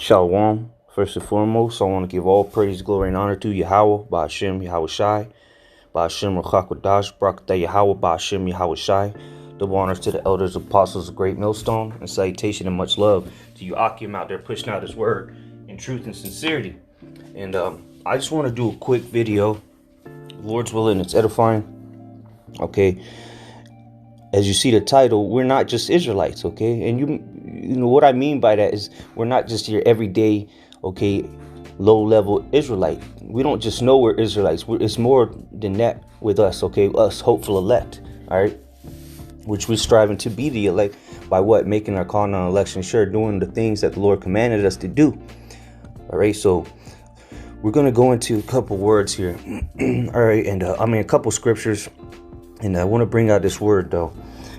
Shalom. First and foremost, I want to give all praise, glory, and honor to Yahweh, Ba'ashem, Yahweh Shai, Ba'ashem, Rachakwadash, Brakta Yahweh, Ba'ashem, Yahweh Shai. Double honors to the elders, apostles of Great Millstone, and salutation and much love to you Akim out there pushing out his word in truth and sincerity. And I just want to do a quick video. Lord's willing, it's edifying. Okay. As you see the title, we're not just Israelites, okay? And you know what I mean by that is we're not just your everyday, okay, low-level Israelite. We don't just know we're Israelites. It's more than that with us, okay? Us hopeful elect, all right? Which we're striving to be the elect by what? Making our call on election sure, doing the things that the Lord commanded us to do. All right, so we're going to go into a couple words here. All right, and a couple scriptures. And I want to bring out this word, though,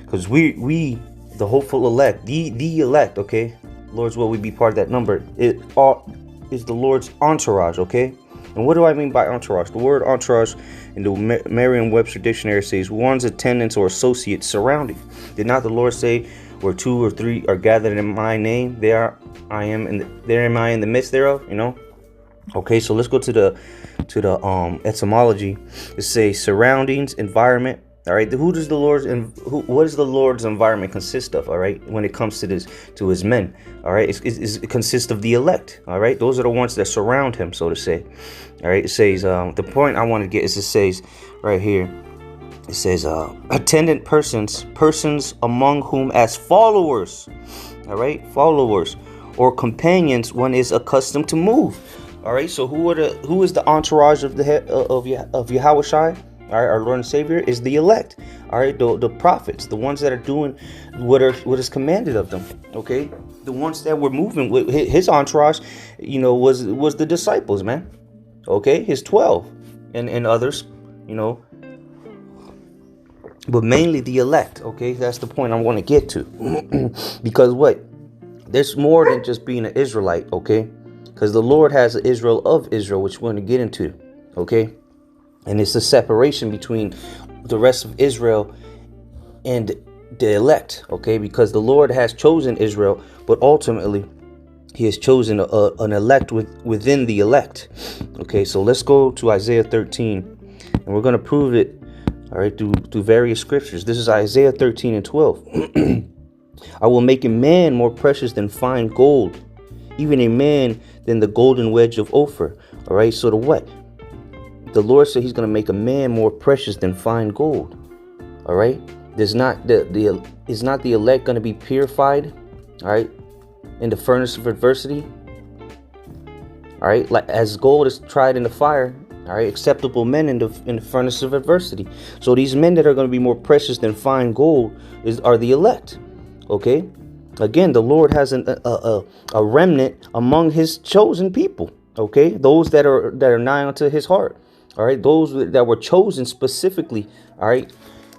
because we, the hopeful elect, the elect, okay? Lord's will we be part of that number. It all is the Lord's entourage, okay? And what do I mean by entourage? The word entourage in the Merriam-Webster dictionary says one's attendants or associates surrounding. Did not the Lord say, where two or three are gathered in my name, there am I in the midst thereof, you know? Okay, so let's go to the etymology. It says surroundings, environment. All right, what does the Lord's environment consist of? All right, when it comes to his men, all right, it consists of the elect. All right, those are the ones that surround him, so to say. All right, it says the point I want to get is it says right here. It says attendant persons among whom as followers. All right, followers or companions one is accustomed to move. All right, so who is the entourage of the head of Yahweh Shai? All right, our Lord and Savior is the elect. All right, the prophets, the ones that are doing what is commanded of them. Okay, the ones that were moving with his entourage, you know, was the disciples, man. Okay, his 12 and others, you know, but mainly the elect. Okay, that's the point I want to get to, because what? There's more than just being an Israelite. Okay, because the Lord has an Israel of Israel, which we're going to get into. Okay. And it's a separation between the rest of Israel and the elect, okay? Because the Lord has chosen Israel, but ultimately he has chosen an elect within the elect. Okay, so let's go to Isaiah 13, and we're going to prove it, all right, through various scriptures. This is Isaiah 13 and 12. I will make a man more precious than fine gold, even a man than the golden wedge of Ophir. All right, so the what? The Lord said he's going to make a man more precious than fine gold. All right. Is not the elect going to be purified? All right. In the furnace of adversity. All right. Like as gold is tried in the fire. All right. Acceptable men in the furnace of adversity. So these men that are going to be more precious than fine gold are the elect. Okay. Again, the Lord has a remnant among his chosen people. Okay. Those that are nigh unto his heart. All right, those that were chosen specifically, all right,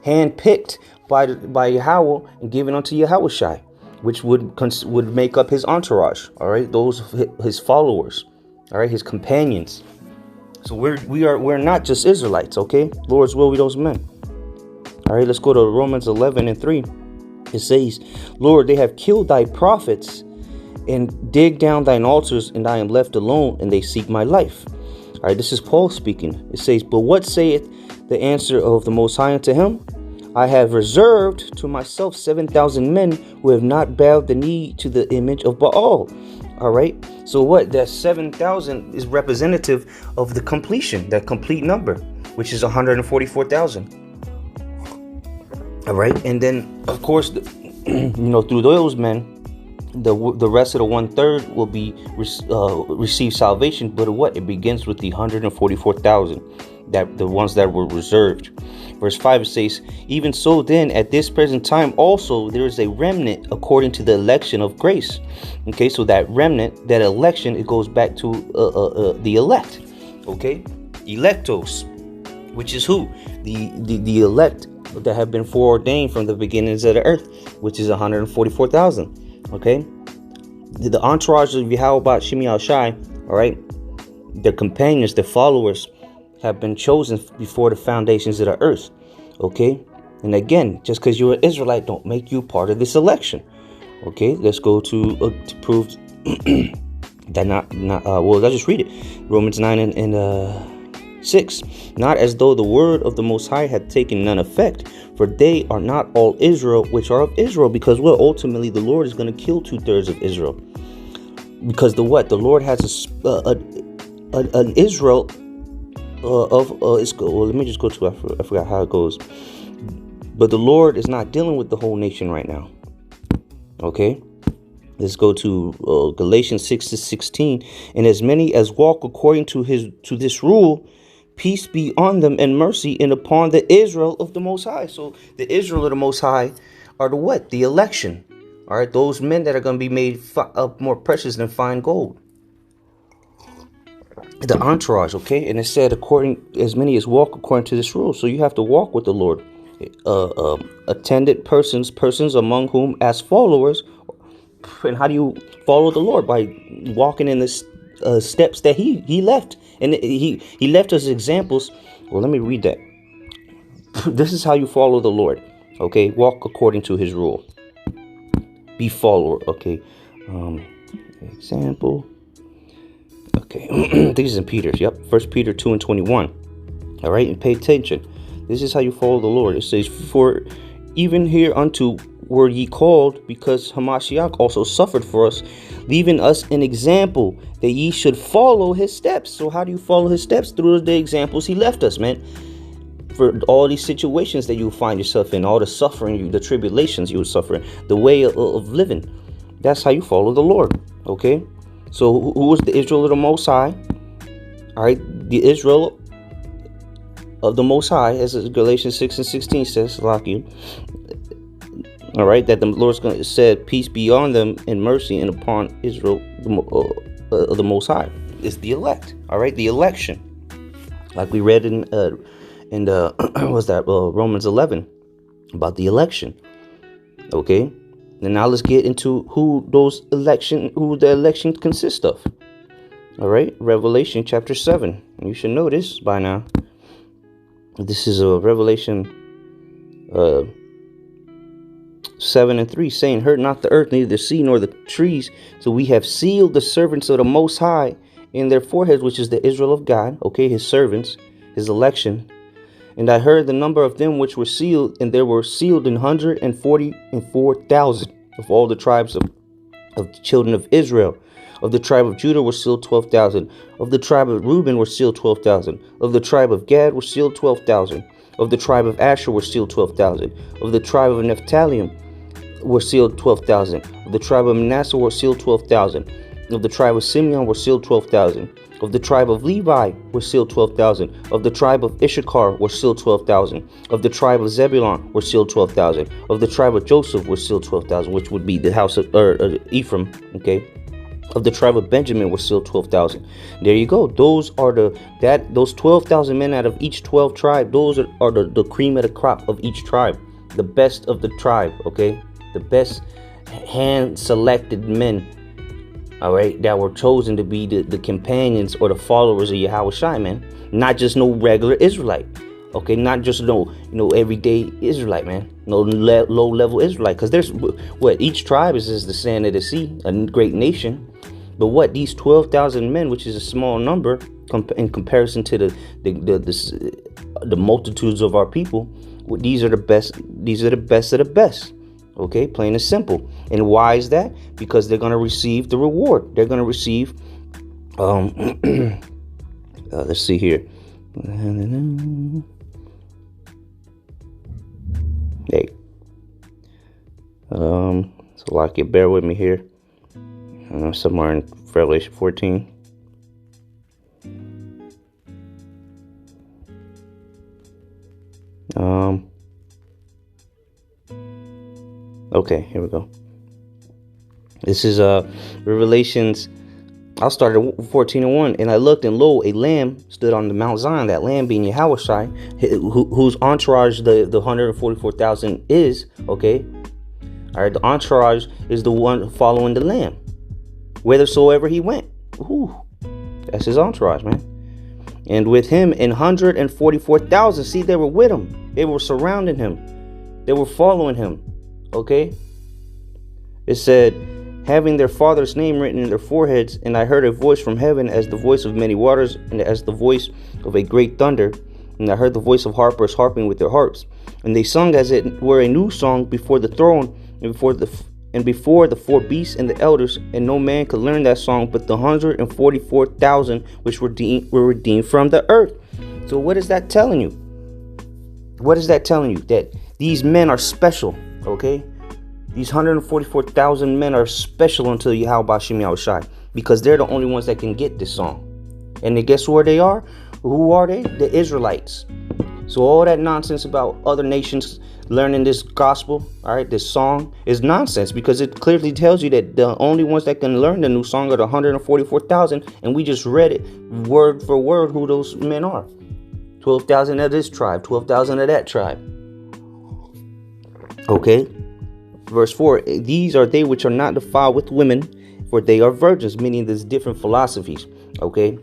handpicked by Yahweh and given unto Yahweh Shai, which would make up his entourage. All right, those his followers, all right, his companions. So we're not just Israelites, okay? Lord's will be those men. All right, let's go to Romans 11 and 3. It says, Lord, they have killed thy prophets and dig down thine altars, and I am left alone, and they seek my life. All right, this is Paul speaking. It says, but what saith the answer of the Most High unto him? I have reserved to myself 7,000 men who have not bowed the knee to the image of Baal. All right, so what? That 7,000 is representative of the completion, that complete number, which is 144,000. All right, and then, of course, you know, through those men, the rest of the 1/3 will be receive salvation, but what? It begins with the 144,000, that the ones that were reserved. Verse 5 it says, even so then at this present time also there is a remnant according to the election of grace. Okay, so that remnant, that election, it goes back to the elect. Okay, electos, which is who? The elect that have been foreordained from the beginnings of the earth, which is 144,000. Okay, the entourage of Yahweh Shemi Shai, all right, their companions, their followers, have been chosen before the foundations of the earth. Okay, and again, just because you're an Israelite don't make you part of this election. Okay, let's go to prove Well, let's just read it. Romans 9 and 6. Not as though the word of the Most High had taken none effect, for they are not all Israel which are of Israel. Because ultimately the Lord is going to kill 2/3 of Israel. Because the Lord has an Israel let me just go to I forgot how it goes. But the Lord is not dealing with the whole nation right now. Okay. Let's go to Galatians 6:16. And as many as walk according to this rule, peace be on them and mercy and upon the Israel of the Most High. So the Israel of the Most High are the election. All right, those men that are going to be made more precious than fine gold. The entourage, okay? And it said, according as many as walk according to this rule. So you have to walk with the Lord. Attended persons among whom as followers. And how do you follow the Lord? By walking in the steps that he left. And he left us examples. Well, let me read that. This is how you follow the Lord. Okay, walk according to his rule. Be follower. Okay. Example. Okay. This is in Peter's. Yep. 1 Peter 2:21. All right. And pay attention. This is how you follow the Lord. It says, for even hereunto were ye called, because Hamashiach also suffered for us, leaving us an example that ye should follow his steps. So how do you follow his steps? Through the examples he left us, man. For all these situations that you find yourself in, all the suffering, the tribulations you would suffer, the way of living. That's how you follow the Lord. Okay. So who was the Israel of the Most High? All right. The Israel of the Most High, as Galatians 6:16 says, like you. All right, that the Lord's going to said, peace be on them and mercy and upon Israel the Most High. It's the elect. All right, the election, like we read in what's that? Romans 11 about the election. Okay, and now let's get into who the election consists of. All right, Revelation chapter 7. You should know this by now. This is a Revelation 7:3, saying, hurt not the earth, neither the sea nor the trees. So we have sealed the servants of the Most High in their foreheads, which is the Israel of God. Okay, his servants, his election. And I heard the number of them which were sealed, and there were sealed 144,000 of all the tribes of the children of Israel. Of the tribe of Judah were sealed 12,000. Of the tribe of Reuben were sealed 12,000. Of the tribe of Gad were sealed 12,000. Of the tribe of Asher were sealed 12,000. Of the tribe of Naphtali were sealed 12,000. Of the tribe of Manasseh were sealed 12,000. Of the tribe of Simeon were sealed 12,000. Of the tribe of Levi were sealed 12,000. Of the tribe of Issachar were sealed 12,000. Of the tribe of Zebulun were sealed 12,000. Of the tribe of Joseph were sealed 12,000, which would be the house of Ephraim. Okay. Of the tribe of Benjamin were still 12,000. There you go. Those are those 12,000 men out of each 12 tribe. Those are the cream of the crop of each tribe. The best of the tribe. Okay. The best hand selected men. All right. That were chosen to be the companions or the followers of Yahweh Shai, man. Not just no regular Israelite. Okay. Not just no everyday Israelite, man. No low level Israelite. Because there's each tribe is the sand of the sea, a great nation. But these 12,000 men, which is a small number in comparison to the multitudes of our people, these are the best. These are the best of the best. Okay, plain and simple. And why is that? Because they're going to receive the reward. They're going to receive. Let's see here. Hey. So like it. Bear with me here. Somewhere in Revelation 14. Okay, here we go. This is Revelations. I'll start at 14:1. And I looked, and lo, a lamb stood on the Mount Zion. That lamb being Yahweh Shai, whose entourage the 144,000 is. Okay, all right. The entourage is the one following the lamb, whithersoever he went. Ooh, that's his entourage, man. And with him 144,000. See, they were with him. They were surrounding him. They were following him. Okay. It said, having their father's name written in their foreheads. And I heard a voice from heaven as the voice of many waters, and as the voice of a great thunder. And I heard the voice of harpers harping with their harps. And they sung as it were a new song before the throne, and before the four beasts and the elders. And no man could learn that song but the 144,000 which were redeemed from the earth. So what is that telling you? What is that telling you? That these men are special, okay? These 144,000 men are special unto Yahweh Bashim Yahushai, because they're the only ones that can get this song. And then guess where they are? Who are they? The Israelites. So all that nonsense about other nations learning this gospel, all right, this song, is nonsense, because it clearly tells you that the only ones that can learn the new song are the 144,000, and we just read it word for word who those men are. 12,000 of this tribe, 12,000 of that tribe. Okay. Verse 4, these are they which are not defiled with women, for they are virgins, meaning there's different philosophies, okay?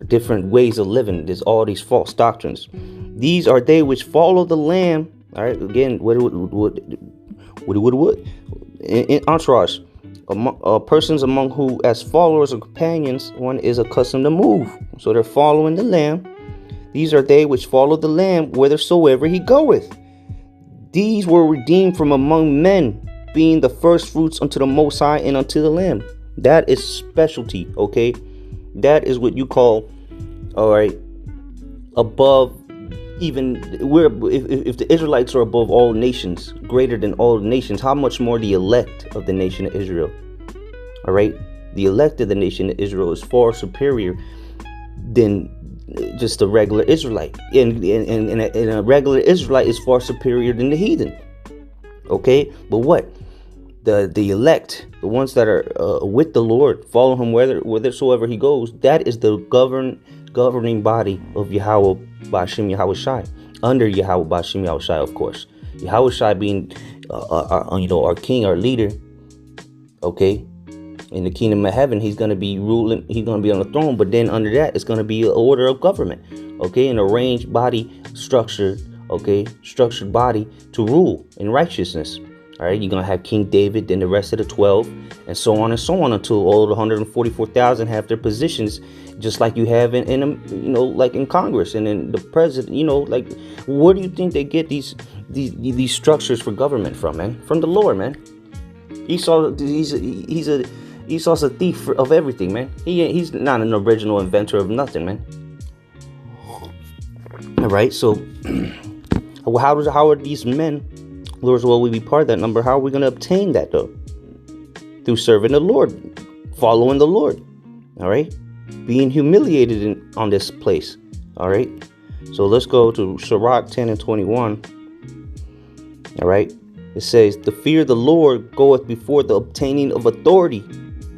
Different ways of living. There's all these false doctrines. These are they which follow the Lamb. All right, again, what in entourage, persons among who, as followers or companions, one is accustomed to move. So they're following the Lamb. These are they which follow the Lamb whithersoever he goeth. These were redeemed from among men, being the first fruits unto the Most High and unto the Lamb. That is specialty, okay? That is what you call, all right, above even, if the Israelites are above all nations, greater than all nations, how much more the elect of the nation of Israel? All right? The elect of the nation of Israel is far superior than just a regular Israelite. And a regular Israelite is far superior than the heathen. Okay? But what? The elect, the ones that are with the Lord, follow him whithersoever he goes, that is the governing body of Yahweh Bashim Yahushai, under Yahweh Bashim Yahushai, of course. Yahushai being our king, our leader. Okay? In the kingdom of heaven, he's going to be ruling, he's going to be on the throne, but then under that, it's going to be an order of government, okay, an arranged body, structured body to rule in righteousness. All right, you're going to have King David, then the rest of the 12, and so on until all the 144,000 have their positions, just like you have in like in Congress and in the president. Like, where do you think they get these structures for government from, man? From the Lord, man. He's also a thief of everything, man. He's not an original inventor of nothing, man. All right, so how are these men, Lord, will we be part of that number? How are we going to obtain that, though? Through serving the Lord, following the Lord. All right, being humiliated on this place. All right, so let's go to Sirach 10 and 21. All right, it says, "The fear of the Lord goeth before the obtaining of authority,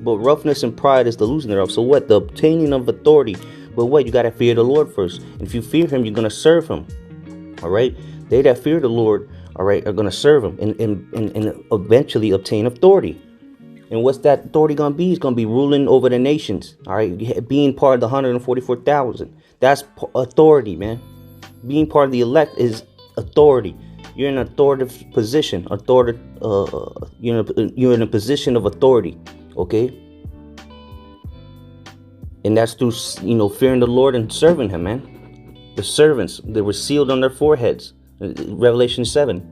but roughness and pride is the losing thereof." So what? The obtaining of authority. But what? You got to fear the Lord first. And if you fear him, you're going to serve him. All right, they that fear the Lord, all right, are going to serve him and eventually obtain authority. And what's that authority going to be? It's going to be ruling over the nations. All right, being part of the 144,000. That's authority, man. Being part of the elect is authority. You're in an authoritative position. You're in a position of authority. Okay. And that's through, fearing the Lord and serving him, man. The servants, they were sealed on their foreheads. Revelation 7.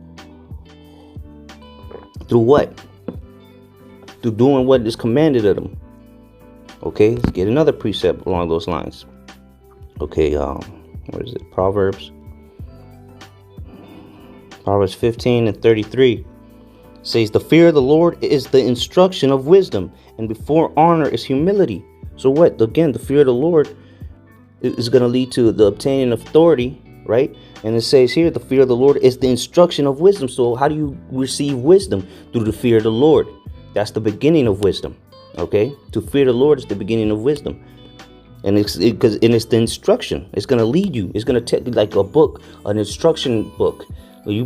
Through what? Through doing what is commanded of them. Okay, let's get another precept along those lines. Okay, what is it? Proverbs 15 and 33 says, "The fear of the Lord is the instruction of wisdom, and before honor is humility." So what? Again, the fear of the Lord is going to lead to the obtaining of authority, right? And it says here, the fear of the Lord is the instruction of wisdom. So how do you receive wisdom? Through the fear of the Lord. That's the beginning of wisdom. Okay? To fear the Lord is the beginning of wisdom. And it's the instruction. It's going to lead you. It's going to take like a book, an instruction book. You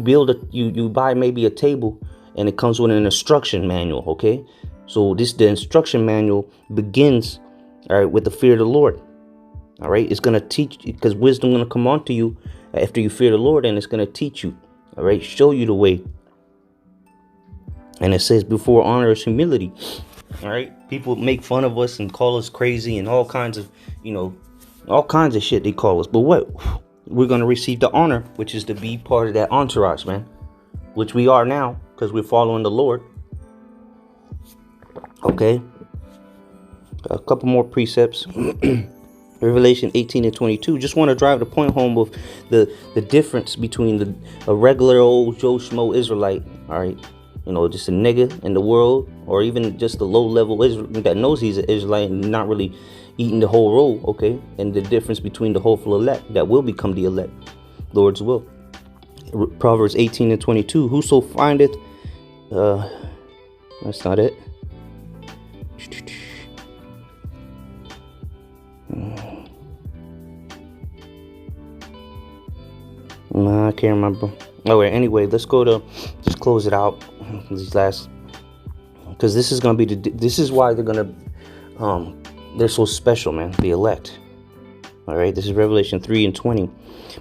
you buy maybe a table and it comes with an instruction manual. Okay? So the instruction manual begins, all right, with the fear of the Lord. All right, it's going to teach, because wisdom is going to come onto you after you fear the Lord, and it's going to teach you, all right, show you the way. And it says before honor is humility. All right. People make fun of us and call us crazy and all kinds of, all kinds of shit they call us. But what? We're going to receive the honor, which is to be part of that entourage, man. Which we are now because we're following the Lord. Okay. A couple more precepts. Revelation 18 and 22. Just want to drive the point home of the difference between a regular old Joe Schmo Israelite, all right, just a nigga in the world, or even just a low-level Israelite that knows he's an Israelite and not really eating the whole roll, okay, and the difference between the hopeful elect that will become the elect, Lord's will. Proverbs 18 and 22. Whoso findeth, that's not it. I can't remember. Okay, anyway, let's go to just close it out. These last, because this is gonna be this is why they're so special, man. The elect. All right, this is Revelation 3 and 20.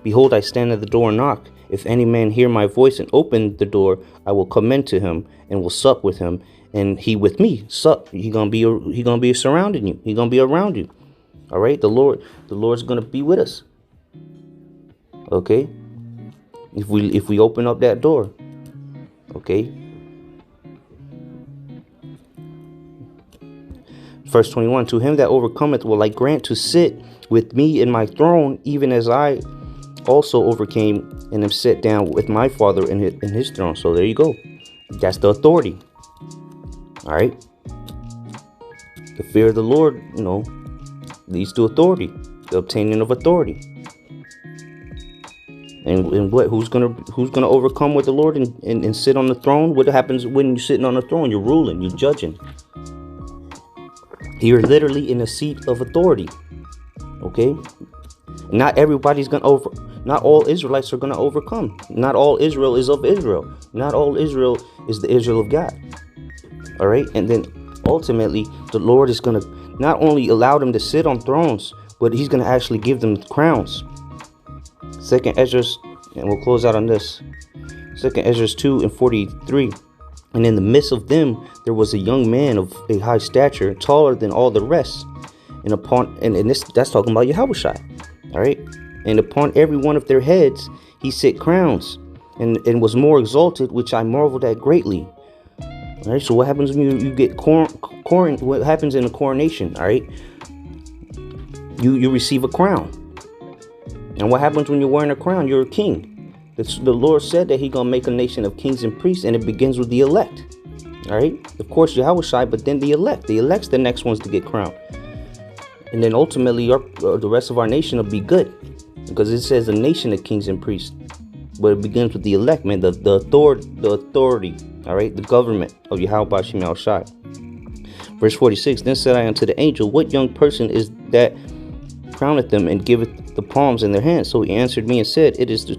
Behold, I stand at the door and knock. If any man hear my voice and open the door, I will come into him and will sup with him, and he with me. Sup. He gonna be surrounding you. He gonna be around you. All right, the Lord's gonna be with us. Okay. If we open up that door, okay. Verse 21, to him that overcometh will I grant to sit with me in my throne, even as I also overcame and am set down with my Father in his throne. So there you go. That's the authority. All right. The fear of the Lord, leads to authority, the obtaining of authority. And what? Who's gonna overcome with the Lord and sit on the throne? What happens when you're sitting on the throne? You're ruling. You're judging. You're literally in a seat of authority. Okay. Not everybody's not all Israelites are gonna overcome. Not all Israel is of Israel. Not all Israel is the Israel of God. All right. And then ultimately, the Lord is gonna not only allow them to sit on thrones, but He's gonna actually give them crowns. Second Ezra, and we'll close out on this. Second Ezra 2 and 43. And in the midst of them there was a young man of a high stature, taller than all the rest. And that's talking about Yahushua. All right. And upon every one of their heads he set crowns, and was more exalted, which I marveled at greatly. All right. So what happens when you get what happens in a coronation? All right. You receive a crown. And what happens when you're wearing a crown? You're a king. The Lord said that He's going to make a nation of kings and priests, and it begins with the elect. All right? Of course, Yahushua, but then the elect. The elect's the next ones to get crowned. And then ultimately, the rest of our nation will be good. Because it says a nation of kings and priests. But it begins with the elect, man. The authority. All right? The government of Yahweh Shem Yahushua. Verse 46, then said I unto the angel, what young person is that crowneth them and giveth the palms in their hands? So he answered me and said, it is the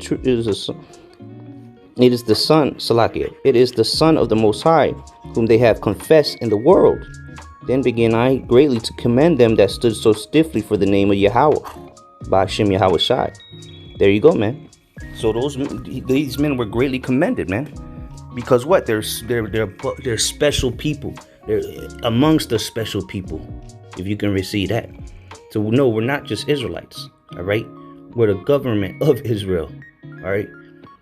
son, Salakia, it is the Son of the Most High, whom they have confessed in the world. Then began I greatly to commend them that stood so stiffly for the name of Yahweh, by Hashem Yahweh Shai. There you go, man. So these men were greatly commended, man, because what? They're special people. They're amongst the special people, if you can receive that. So no, we're not just Israelites, all right? We're the government of Israel, all right?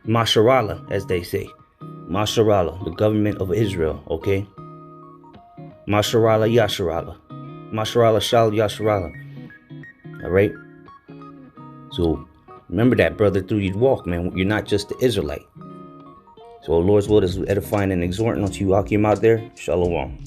Masharallah, as they say. Masharallah, the government of Israel, okay? Masharallah, Yasharallah. Masharallah, Shal, Yasharallah. All right? So remember that, brother, through your walk, man. You're not just the Israelite. So Lord's word is edifying and exhorting unto you, Akim, out there. Shalom.